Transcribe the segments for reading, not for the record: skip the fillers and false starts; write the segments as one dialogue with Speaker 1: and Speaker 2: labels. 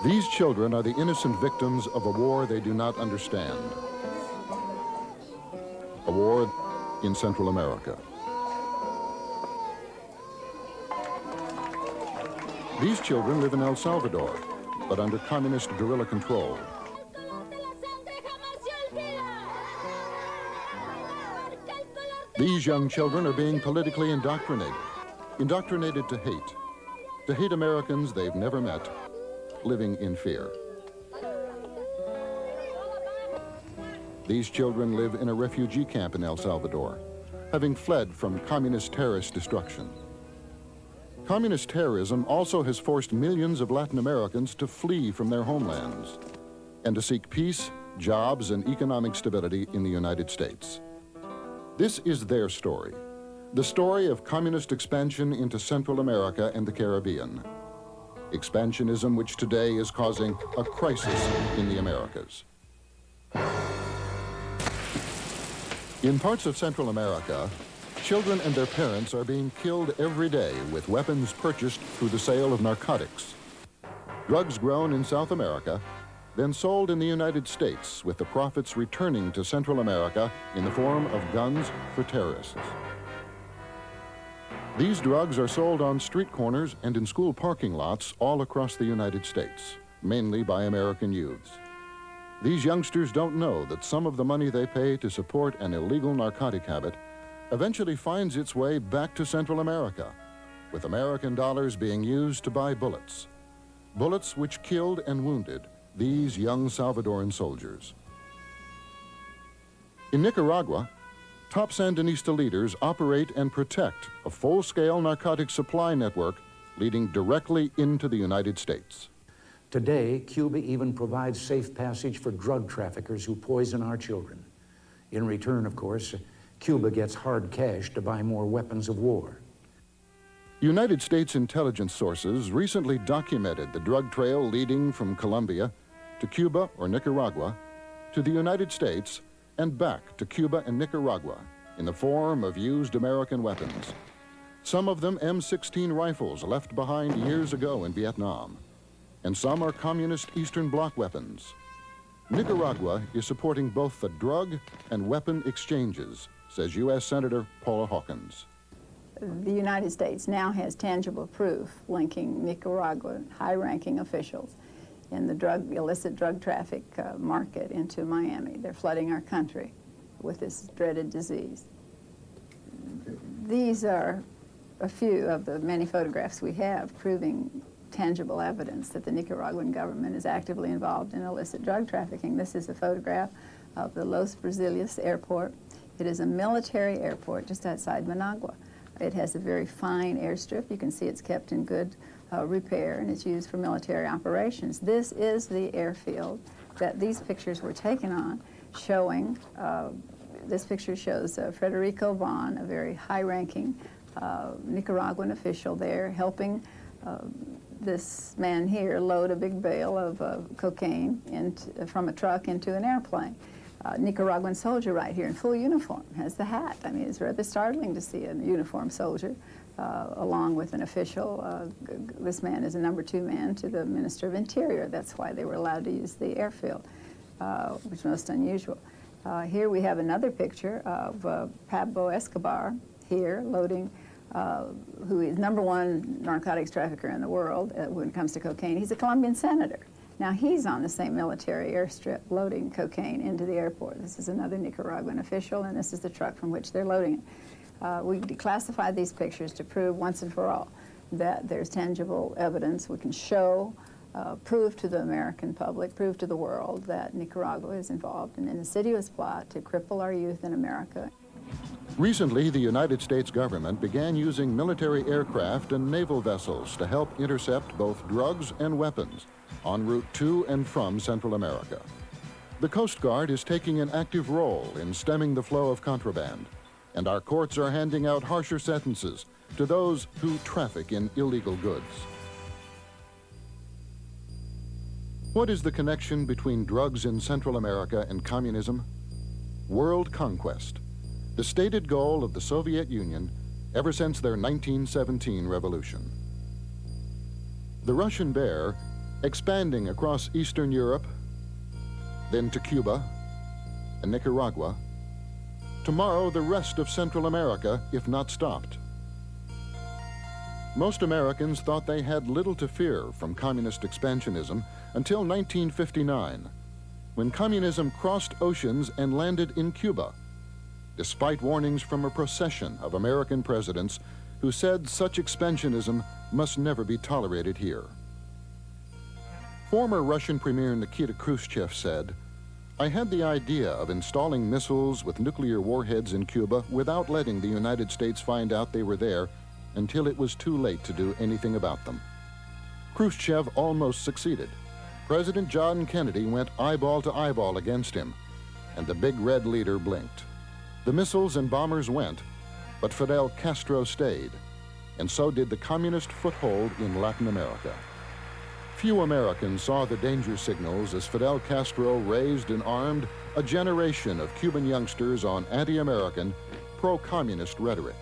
Speaker 1: These children are the innocent victims of a war they do not understand. A war in Central America. These children live in El Salvador, but under communist guerrilla control. These young children are being politically indoctrinated to hate Americans they've never met, living in fear. These children live in a refugee camp in El Salvador, having fled from communist terrorist destruction. Communist terrorism also has forced millions of Latin Americans to flee from their homelands and to seek peace, jobs, and economic stability in the United States. This is their story, the story of communist expansion into Central America and the Caribbean. Expansionism which today is causing a crisis in the Americas. In parts of Central America, children and their parents are being killed every day with weapons purchased through the sale of narcotics. Drugs grown in South America, then sold in the United States, with the profits returning to Central America in the form of guns for terrorists. These drugs are sold on street corners and in school parking lots all across the United States, mainly by American youths. These youngsters don't know that some of the money they pay to support an illegal narcotic habit eventually finds its way back to Central America, with American dollars being used to buy bullets. Bullets which killed and wounded these young Salvadoran soldiers. In Nicaragua, top Sandinista leaders operate and protect a full-scale narcotic supply network leading directly into the United States.
Speaker 2: Today, Cuba even provides safe passage for drug traffickers who poison our children. In return, of course, Cuba gets hard cash to buy more weapons of war.
Speaker 1: United States intelligence sources recently documented the drug trail leading from Colombia to Cuba or Nicaragua, to the United States, and back to Cuba and Nicaragua in the form of used American weapons. Some of them M16 rifles left behind years ago in Vietnam, and some are communist Eastern Bloc weapons. Nicaragua is supporting both the drug and weapon exchanges, says U.S. Senator Paula Hawkins.
Speaker 3: The United States now has tangible proof linking Nicaraguan high-ranking officials in the illicit drug traffic market into Miami. They're flooding our country with this dreaded disease. These are a few of the many photographs we have proving tangible evidence that the Nicaraguan government is actively involved in illicit drug trafficking. This is a photograph of the Los Brazilias airport. It is a military airport just outside Managua. It has a very fine airstrip. You can see it's kept in good repair, and it's used for military operations. This is the airfield that these pictures were taken on, showing, this picture shows Federico Vaughn, a very high-ranking Nicaraguan official there, helping this man here load a big bale of cocaine from a truck into an airplane. Nicaraguan soldier right here in full uniform, has the hat. I mean, it's rather startling to see a uniformed soldier along with an official. This man is a #2 man to the Minister of Interior. That's why they were allowed to use the airfield, which is most unusual. Here we have another picture of Pablo Escobar here loading, who is #1 narcotics trafficker in the world when it comes to cocaine. He's a Colombian senator. Now he's on the same military airstrip loading cocaine into the airport. This is another Nicaraguan official, and this is the truck from which they're loading it. We declassified these pictures to prove once and for all that there's tangible evidence we can show, prove to the American public, prove to the world that Nicaragua is involved in an insidious plot to cripple our youth in America.
Speaker 1: Recently, the United States government began using military aircraft and naval vessels to help intercept both drugs and weapons en route to and from Central America. The Coast Guard is taking an active role in stemming the flow of contraband, and our courts are handing out harsher sentences to those who traffic in illegal goods. What is the connection between drugs in Central America and communism? World conquest, the stated goal of the Soviet Union ever since their 1917 revolution. The Russian bear expanding across Eastern Europe, then to Cuba and Nicaragua. Tomorrow, the rest of Central America, if not stopped. Most Americans thought they had little to fear from communist expansionism until 1959, when communism crossed oceans and landed in Cuba, despite warnings from a procession of American presidents who said such expansionism must never be tolerated here. Former Russian Premier Nikita Khrushchev said, "I had the idea of installing missiles with nuclear warheads in Cuba without letting the United States find out they were there until it was too late to do anything about them." Khrushchev almost succeeded. President John Kennedy went eyeball to eyeball against him, and the big red leader blinked. The missiles and bombers went, but Fidel Castro stayed, and so did the communist foothold in Latin America. Few Americans saw the danger signals as Fidel Castro raised and armed a generation of Cuban youngsters on anti-American, pro-communist rhetoric.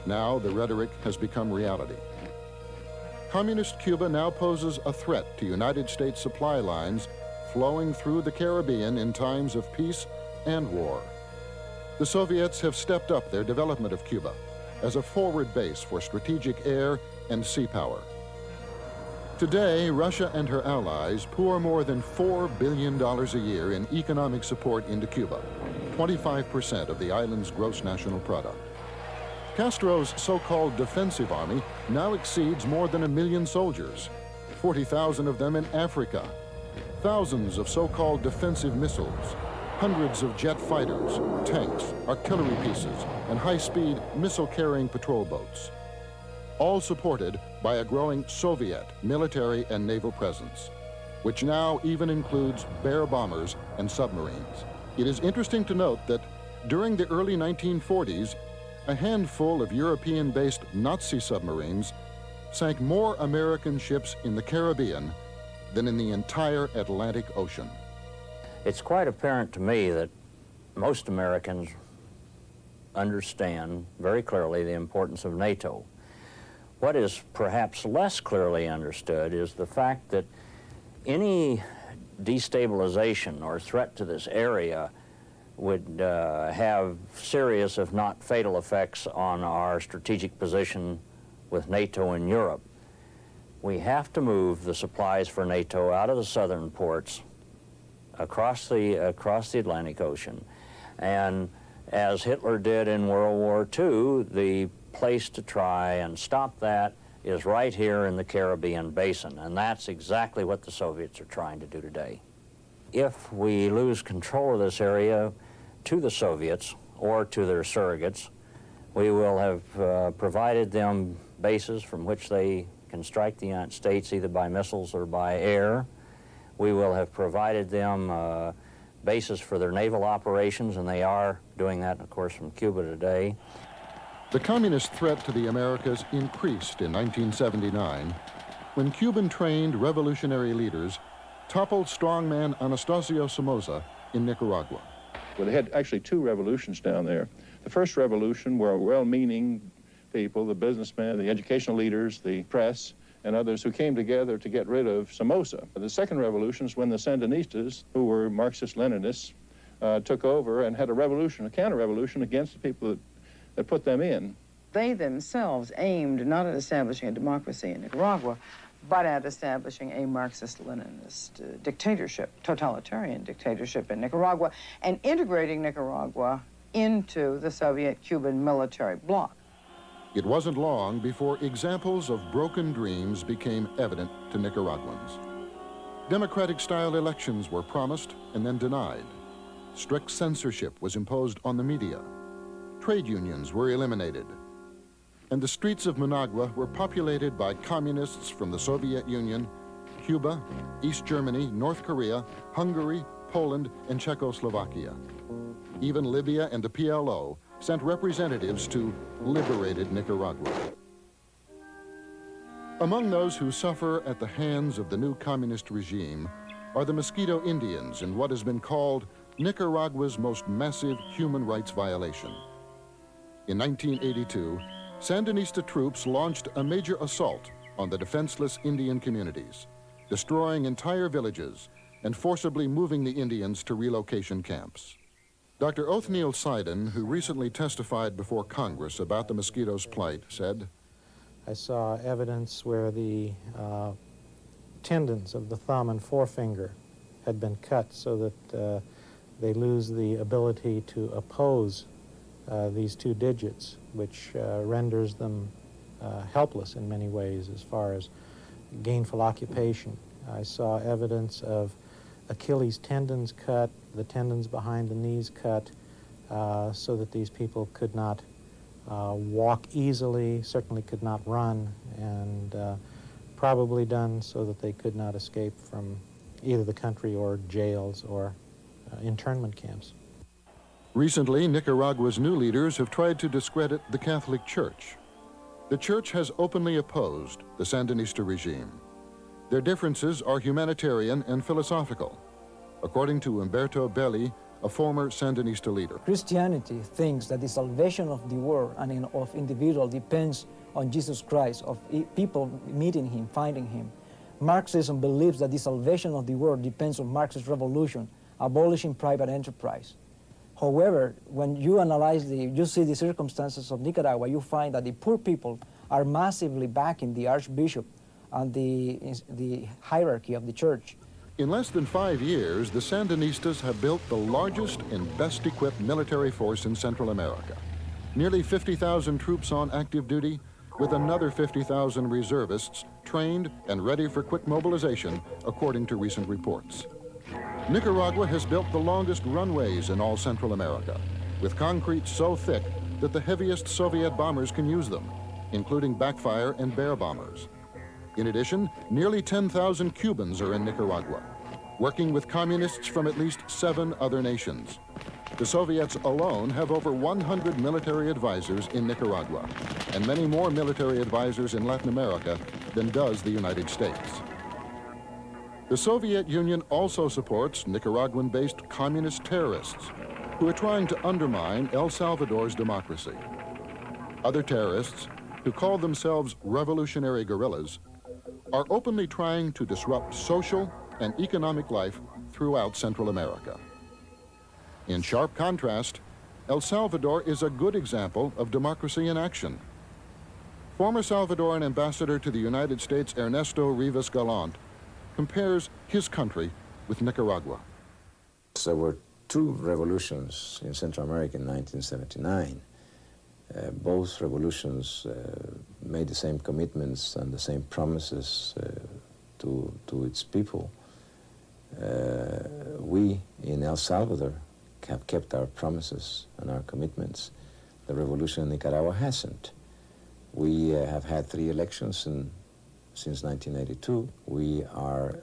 Speaker 1: Now the rhetoric has become reality. Communist Cuba now poses a threat to United States supply lines flowing through the Caribbean in times of peace and war. The Soviets have stepped up their development of Cuba as a forward base for strategic air and sea power. Today, Russia and her allies pour more than $4 billion a year in economic support into Cuba, 25% of the island's gross national product. Castro's so-called defensive army now exceeds more than 1 million soldiers, 40,000 of them in Africa, thousands of so-called defensive missiles, hundreds of jet fighters, tanks, artillery pieces, and high-speed missile-carrying patrol boats, all supported by a growing Soviet military and naval presence, which now even includes Bear bombers and submarines. It is interesting to note that during the early 1940s, a handful of European-based Nazi submarines sank more American ships in the Caribbean than in the entire Atlantic Ocean.
Speaker 4: It's quite apparent to me that most Americans understand very clearly the importance of NATO. What is perhaps less clearly understood is the fact that any destabilization or threat to this area would have serious, if not fatal, effects on our strategic position with NATO in Europe. We have to move the supplies for NATO out of the southern ports across the Atlantic Ocean. And as Hitler did in World War II, the place to try and stop that is right here in the Caribbean basin, and that's exactly what the Soviets are trying to do today. If we lose control of this area to the Soviets or to their surrogates, we will have provided them bases from which they can strike the United States either by missiles or by air. We will have provided them bases for their naval operations, and they are doing that, of course, from Cuba today.
Speaker 1: The communist threat to the Americas increased in 1979 when Cuban-trained revolutionary leaders toppled strongman Anastasio Somoza in Nicaragua.
Speaker 5: Well, they had actually 2 revolutions down there. The first revolution were well-meaning people, the businessmen, the educational leaders, the press, and others who came together to get rid of Somoza. The second revolution is when the Sandinistas, who were Marxist-Leninists, took over and had a revolution, a counter-revolution against the people that put them in.
Speaker 6: They themselves aimed not at establishing a democracy in Nicaragua, but at establishing a Marxist-Leninist dictatorship, totalitarian dictatorship in Nicaragua, and integrating Nicaragua into the Soviet-Cuban military bloc.
Speaker 1: It wasn't long before examples of broken dreams became evident to Nicaraguans. Democratic-style elections were promised and then denied. Strict censorship was imposed on the media. Trade unions were eliminated. And the streets of Managua were populated by communists from the Soviet Union, Cuba, East Germany, North Korea, Hungary, Poland, and Czechoslovakia. Even Libya and the PLO sent representatives to liberated Nicaragua. Among those who suffer at the hands of the new communist regime are the Mosquito Indians in what has been called Nicaragua's most massive human rights violation. In 1982, Sandinista troops launched a major assault on the defenseless Indian communities, destroying entire villages and forcibly moving the Indians to relocation camps. Dr. Othniel Seiden, who recently testified before Congress about the mosquito's plight, said,
Speaker 7: I saw evidence where the tendons of the thumb and forefinger had been cut so that they lose the ability to oppose these two digits, which renders them helpless in many ways as far as gainful occupation. I saw evidence of Achilles tendons cut, the tendons behind the knees cut, so that these people could not walk easily, certainly could not run, and probably done so that they could not escape from either the country or jails or internment camps.
Speaker 1: Recently, Nicaragua's new leaders have tried to discredit the Catholic Church. The Church has openly opposed the Sandinista regime. Their differences are humanitarian and philosophical, according to Humberto Belli, a former Sandinista leader.
Speaker 8: Christianity thinks that the salvation of the world and of individual depends on Jesus Christ, of people meeting him, finding him. Marxism believes that the salvation of the world depends on Marxist revolution, abolishing private enterprise. However, when you analyze you see the circumstances of Nicaragua, you find that the poor people are massively backing the archbishop and the hierarchy of the church.
Speaker 1: In less than 5 years, the Sandinistas have built the largest and best equipped military force in Central America. Nearly 50,000 troops on active duty, with another 50,000 reservists trained and ready for quick mobilization, according to recent reports. Nicaragua has built the longest runways in all Central America, with concrete so thick that the heaviest Soviet bombers can use them, including backfire and bear bombers. In addition, nearly 10,000 Cubans are in Nicaragua, working with communists from at least 7 other nations. The Soviets alone have over 100 military advisors in Nicaragua, and many more military advisors in Latin America than does the United States. The Soviet Union also supports Nicaraguan-based communist terrorists who are trying to undermine El Salvador's democracy. Other terrorists, who call themselves revolutionary guerrillas, are openly trying to disrupt social and economic life throughout Central America. In sharp contrast, El Salvador is a good example of democracy in action. Former Salvadoran ambassador to the United States, Ernesto Rivas Gallant, compares his country with Nicaragua.
Speaker 9: There were 2 revolutions in Central America in 1979. Both revolutions made the same commitments and the same promises to its people. We in El Salvador have kept our promises and our commitments. The revolution in Nicaragua hasn't. We have had 3 elections since 1982. We are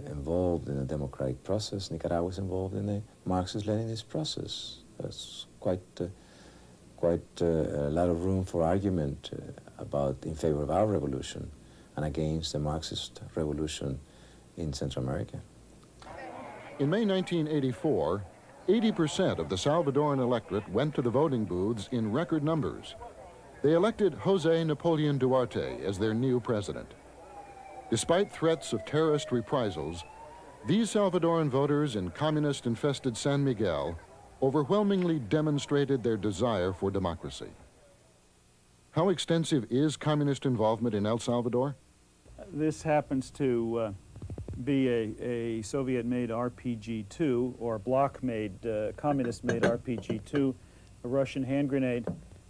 Speaker 9: involved in a democratic process. Nicaragua is involved in a Marxist-Leninist process. That's quite a lot of room for argument in favor of our revolution and against the Marxist revolution in Central America.
Speaker 1: In May 1984, 80% of the Salvadoran electorate went to the voting booths in record numbers. They elected Jose Napoleon Duarte as their new president. Despite threats of terrorist reprisals, these Salvadoran voters in communist-infested San Miguel overwhelmingly demonstrated their desire for democracy. How extensive is communist involvement in El Salvador?
Speaker 10: This happens to be a Soviet-made RPG-2 or bloc-made, communist-made RPG-2, a Russian hand grenade,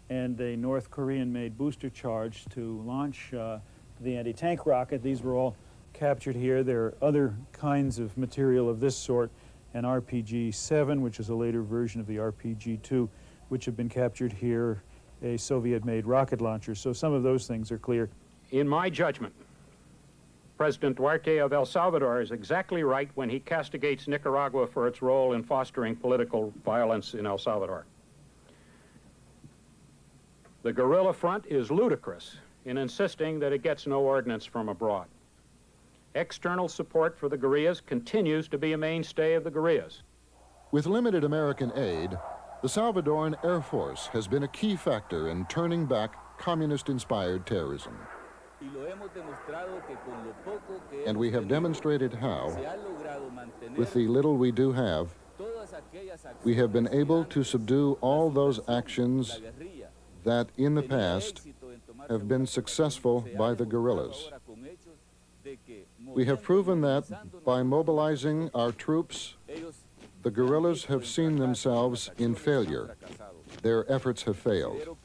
Speaker 10: and a North Korean-made booster charge to launch the anti-tank rocket. These were all captured here. There are other kinds of material of this sort, an RPG-7, which is a later version of the RPG-2, which have been captured here, a Soviet-made rocket launcher. So some of those things are clear.
Speaker 11: In my judgment, President Duarte of El Salvador is exactly right when he castigates Nicaragua for its role in fostering political violence in El Salvador. The guerrilla front is ludicrous in insisting that it gets no ordnance from abroad. External support for the guerrillas continues to be a mainstay of the guerrillas.
Speaker 1: With limited American aid, the Salvadoran Air Force has been a key factor in turning back communist-inspired terrorism. And we have demonstrated how, with the little we do have, we have been able to subdue all those actions that in the past have been successful by the guerrillas. We have proven that by mobilizing our troops, the guerrillas have seen themselves in failure. Their efforts have failed.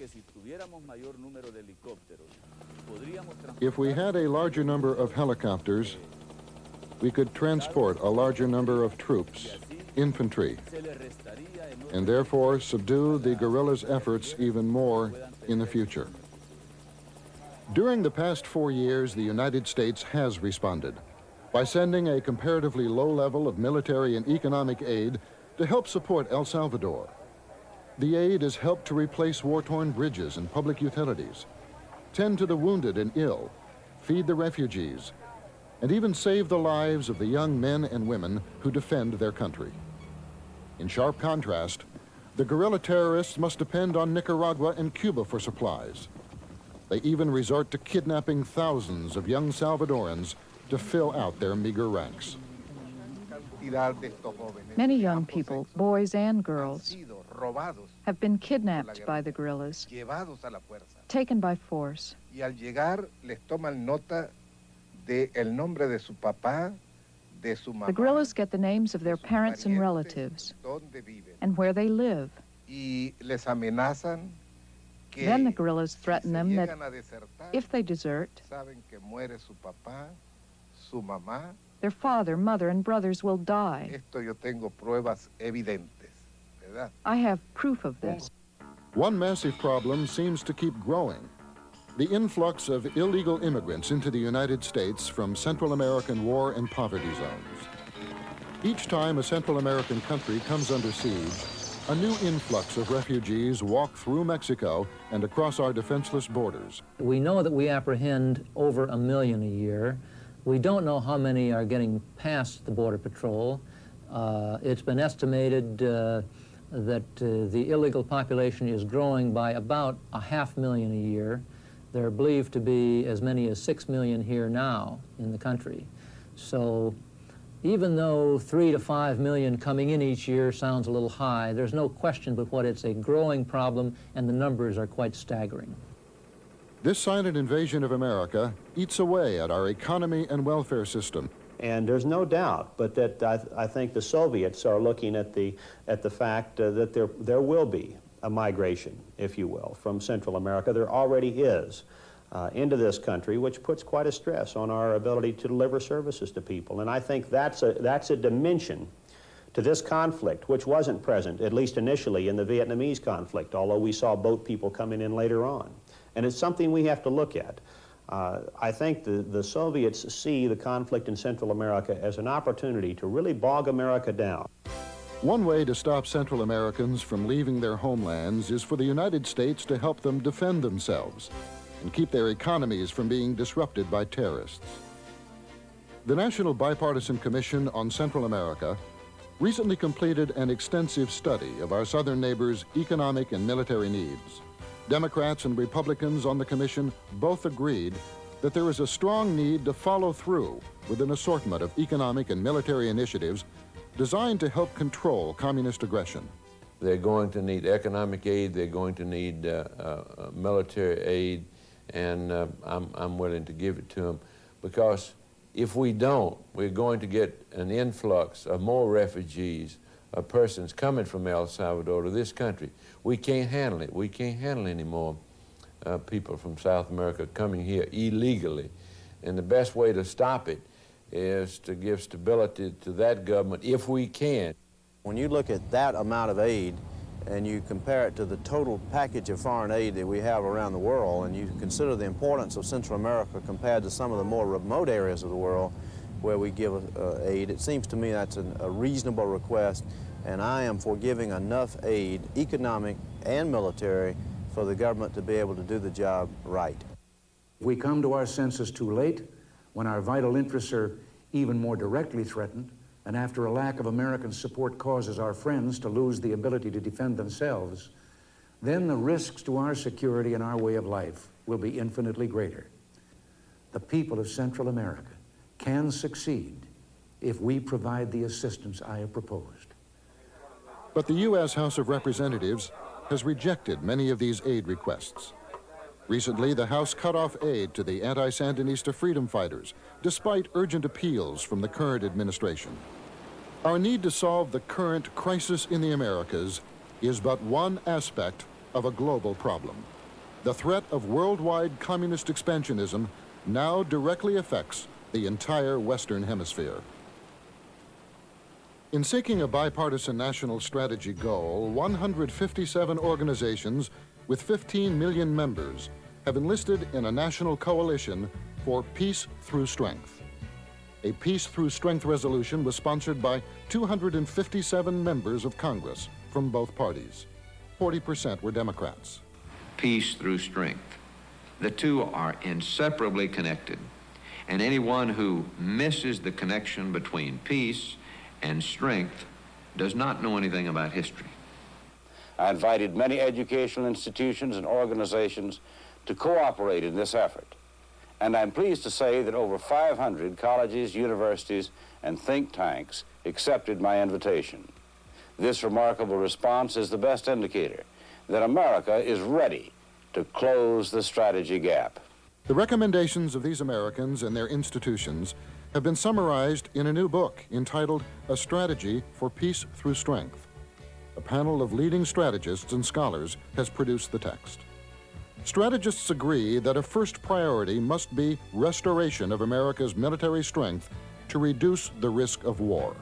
Speaker 1: If we had a larger number of helicopters, we could transport a larger number of troops, infantry, and therefore subdue the guerrillas' efforts even more in the future. During the past 4 years, the United States has responded by sending a comparatively low level of military and economic aid to help support El Salvador. The aid has helped to replace war-torn bridges and public utilities, tend to the wounded and ill, feed the refugees, and even save the lives of the young men and women who defend their country. In sharp contrast, the guerrilla terrorists must depend on Nicaragua and Cuba for supplies. They even resort to kidnapping thousands of young Salvadorans to fill out their meager ranks.
Speaker 12: Many young people, boys and girls, have been kidnapped by the guerrillas, taken by force. The guerrillas get the names of their parents and relatives and where they live. Then the guerrillas threaten them that if they desert, their father, mother, and brothers will die. I have proof of this.
Speaker 1: One massive problem seems to keep growing: the influx of illegal immigrants into the United States from Central American war and poverty zones. Each time a Central American country comes under siege, a new influx of refugees walk through Mexico and across our defenseless borders.
Speaker 13: We know that we apprehend over 1 million a year. We don't know how many are getting past the Border Patrol. It's been estimated that the illegal population is growing by about 500,000 a year. There are believed to be as many as 6 million here now in the country. So even though 3 to 5 million coming in each year sounds a little high, there's no question but what it's a growing problem, and the numbers are quite staggering.
Speaker 1: This silent invasion of America eats away at our economy and welfare system.
Speaker 14: And there's no doubt, but that I think the Soviets are looking at the fact that there will be a migration, if you will, from Central America. There already is into this country, which puts quite a stress on our ability to deliver services to people. And I think that's a dimension to this conflict, which wasn't present, at least initially, in the Vietnamese conflict, although we saw boat people coming in later on. And it's something we have to look at. I think the Soviets see the conflict in Central America as an opportunity to really bog America down.
Speaker 1: One way to stop Central Americans from leaving their homelands is for the United States to help them defend themselves and keep their economies from being disrupted by terrorists. The National Bipartisan Commission on Central America recently completed an extensive study of our southern neighbors' economic and military needs. Democrats and Republicans on the commission both agreed that there is a strong need to follow through with an assortment of economic and military initiatives designed to help control communist aggression.
Speaker 15: They're going to need economic aid, they're going to need military aid, and I'm willing to give it to them, because if we don't, we're going to get an influx of more refugees, of persons coming from El Salvador to this country. We can't handle it. We can't handle any more people from South America coming here illegally. And the best way to stop it is to give stability to that government if we can.
Speaker 16: When you look at that amount of aid and you compare it to the total package of foreign aid that we have around the world, and you consider the importance of Central America compared to some of the more remote areas of the world where we give aid, it seems to me that's a reasonable request, and I am for giving enough aid, economic and military, for the government to be able to do the job right.
Speaker 2: If we come to our senses too late, when our vital interests are even more directly threatened, and after a lack of American support causes our friends to lose the ability to defend themselves, then the risks to our security and our way of life will be infinitely greater. the people of Central America can succeed if we provide the assistance I have proposed.
Speaker 1: But the U.S. House of Representatives has rejected many of these aid requests. Recently, the House cut off aid to the anti-Sandinista freedom fighters, despite urgent appeals from the current administration. Our need to solve the current crisis in the Americas is but one aspect of a global problem. The threat of worldwide communist expansionism now directly affects the entire Western Hemisphere. In seeking a bipartisan national strategy goal, 157 organizations with 15 million members have enlisted in a national coalition for Peace Through Strength. A Peace Through Strength resolution was sponsored by 257 members of Congress from both parties. 40% were Democrats.
Speaker 17: Peace through strength. The two are inseparably connected, and anyone who misses the connection between peace and strength does not know anything about history.
Speaker 18: I invited many educational institutions and organizations to cooperate in this effort. And I'm pleased to say that over 500 colleges, universities, and think tanks accepted my invitation. This remarkable response is the best indicator that America is ready to close the strategy gap.
Speaker 1: The recommendations of these Americans and their institutions have been summarized in a new book entitled A Strategy for Peace Through Strength. A panel of leading strategists and scholars has produced the text. Strategists agree that a first priority must be restoration of America's military strength to reduce the risk of war.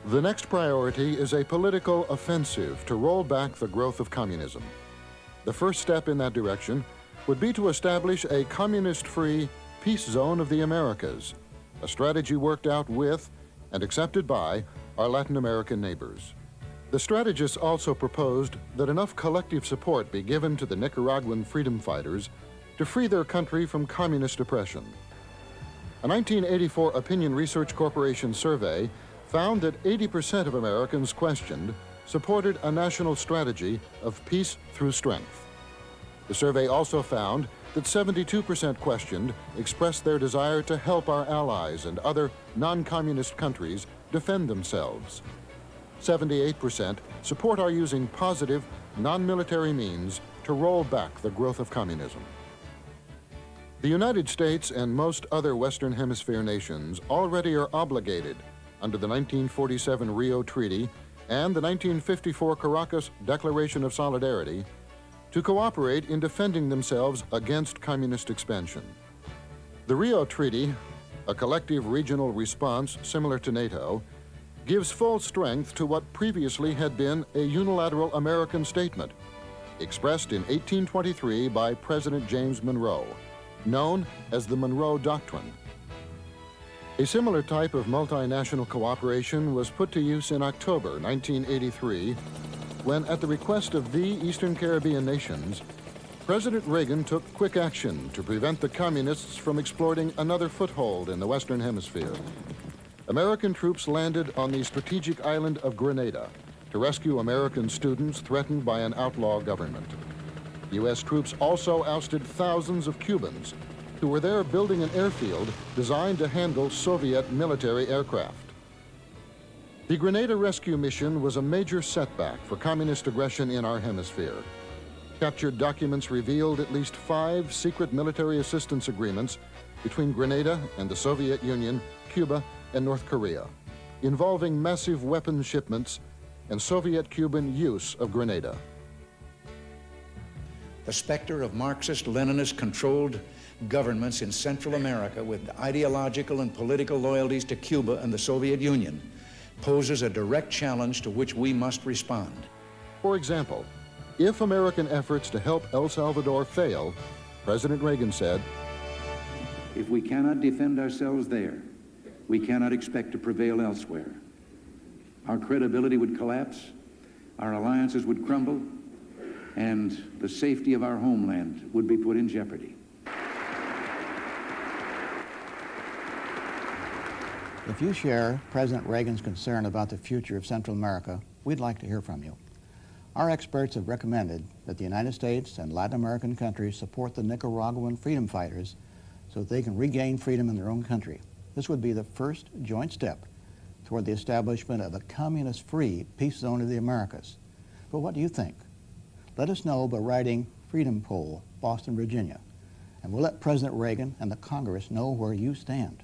Speaker 1: The next priority is a political offensive to roll back the growth of communism. The first step in that direction would be to establish a communist-free peace zone of the Americas, a strategy worked out with and accepted by our Latin American neighbors. The strategists also proposed that enough collective support be given to the Nicaraguan freedom fighters to free their country from communist oppression. A 1984 Opinion Research Corporation survey found that 80% of Americans questioned supported a national strategy of peace through strength. The survey also found that 72% questioned expressed their desire to help our allies and other non-communist countries defend themselves. 78% support our using positive, non-military means to roll back the growth of communism. The United States and most other Western Hemisphere nations already are obligated under the 1947 Rio Treaty and the 1954 Caracas Declaration of Solidarity to cooperate in defending themselves against communist expansion. The Rio Treaty, a collective regional response similar to NATO, gives full strength to what previously had been a unilateral American statement, expressed in 1823 by President James Monroe, known as the Monroe Doctrine. A similar type of multinational cooperation was put to use in October 1983, when, at the request of the Eastern Caribbean nations, President Reagan took quick action to prevent the communists from exploiting another foothold in the Western Hemisphere. American troops landed on the strategic island of Grenada to rescue American students threatened by an outlaw government. U.S. troops also ousted thousands of Cubans who were there building an airfield designed to handle Soviet military aircraft. The Grenada rescue mission was a major setback for communist aggression in our hemisphere. Captured documents revealed at least 5 secret military assistance agreements between Grenada and the Soviet Union, Cuba, and North Korea, involving massive weapons shipments and Soviet-Cuban use of Grenada.
Speaker 2: The specter of Marxist-Leninist-controlled governments in Central America with ideological and political loyalties to Cuba and the Soviet Union poses a direct challenge to which we must respond.
Speaker 1: For example, if American efforts to help El Salvador fail, President Reagan said,
Speaker 2: "If we cannot defend ourselves there, we cannot expect to prevail elsewhere. Our credibility would collapse, our alliances would crumble, and the safety of our homeland would be put in jeopardy."
Speaker 19: If you share President Reagan's concern about the future of Central America, we'd like to hear from you. Our experts have recommended that the United States and Latin American countries support the Nicaraguan freedom fighters so that they can regain freedom in their own country. This would be the first joint step toward the establishment of a communist-free peace zone of the Americas. But what do you think? Let us know by writing Freedom Pole, Boston, Virginia, and we'll let President Reagan and the Congress know where you stand.